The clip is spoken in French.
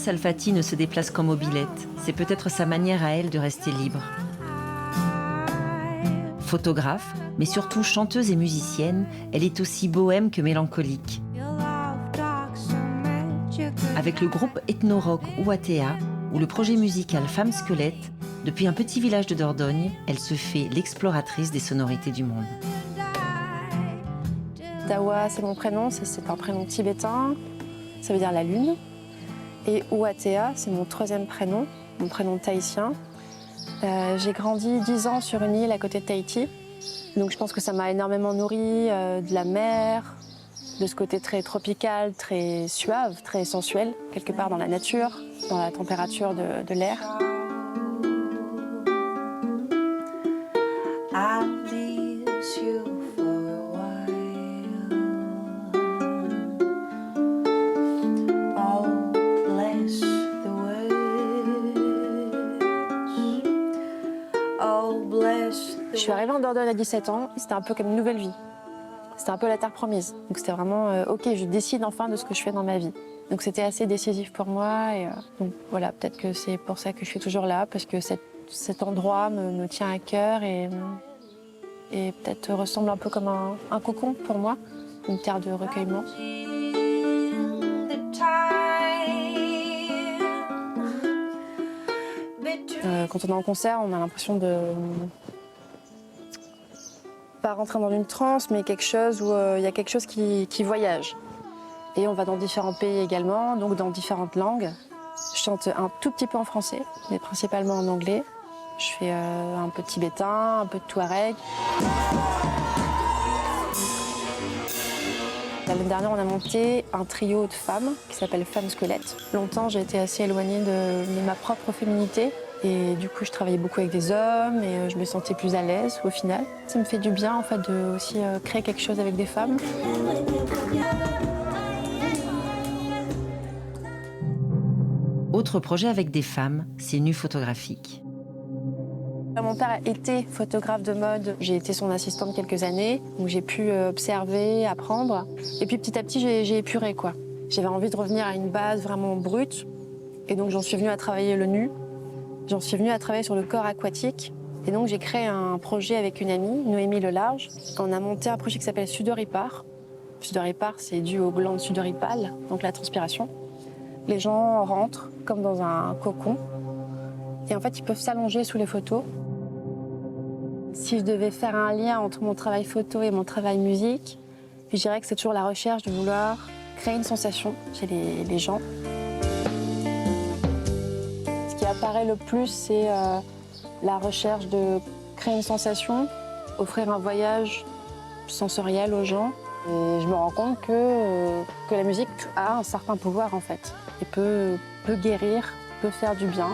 Salfati ne se déplace qu'en mobilette. C'est peut-être sa manière à elle de rester libre. Photographe, mais surtout chanteuse et musicienne, elle est aussi bohème que mélancolique. Avec le groupe ethno-rock Ouatea ou le projet musical Femme Squelette, depuis un petit village de Dordogne, elle se fait l'exploratrice des sonorités du monde. Dawa, c'est mon prénom, c'est un prénom tibétain, ça veut dire la lune. Et Ouatea, c'est mon troisième prénom, mon prénom tahitien. J'ai grandi 10 ans sur une île à côté de Tahiti. Donc je pense que ça m'a énormément nourri de la mer, de ce côté très tropical, très suave, très sensuel, quelque part dans la nature, dans la température de l'air. Je suis arrivée en Dordogne à 17 ans, c'était un peu comme une nouvelle vie. C'était un peu la terre promise. Donc c'était vraiment, ok, je décide enfin de ce que je fais dans ma vie. Donc c'était assez décisif pour moi. Et, donc voilà, peut-être que c'est pour ça que je suis toujours là, parce que cet endroit me tient à cœur et peut-être ressemble un peu comme un cocon pour moi, une terre de recueillement. Quand on est en concert, on a l'impression de pas rentrer dans une transe, mais quelque chose où il y a quelque chose qui voyage. Et on va dans différents pays également, donc dans différentes langues. Je chante un tout petit peu en français, mais principalement en anglais. Je fais un peu de tibétain, un peu de touareg. L'année dernière, on a monté un trio de femmes qui s'appelle Femme Squelette. Longtemps, j'ai été assez éloignée de ma propre féminité. Et du coup, je travaillais beaucoup avec des hommes et je me sentais plus à l'aise au final. Ça me fait du bien en fait de aussi créer quelque chose avec des femmes. Autre projet avec des femmes, c'est Nu Photographique. Mon père a été photographe de mode. J'ai été son assistante quelques années, où j'ai pu observer, apprendre. Et puis petit à petit, j'ai épuré, quoi. J'avais envie de revenir à une base vraiment brute. Et donc j'en suis venue à travailler le nu. J'en suis venue à travailler sur le corps aquatique. Et donc j'ai créé un projet avec une amie, Noémie Lelarge. On a monté un projet qui s'appelle Sudoripar. Sudoripar, c'est dû aux glandes sudoripales, donc la transpiration. Les gens rentrent comme dans un cocon. Et en fait, ils peuvent s'allonger sous les photos. Si je devais faire un lien entre mon travail photo et mon travail musique, je dirais que c'est toujours la recherche de vouloir créer une sensation chez les gens. Ce qui apparaît le plus, c'est la recherche de créer une sensation, offrir un voyage sensoriel aux gens. Et je me rends compte que la musique a un certain pouvoir, en fait, et peut guérir, peut faire du bien.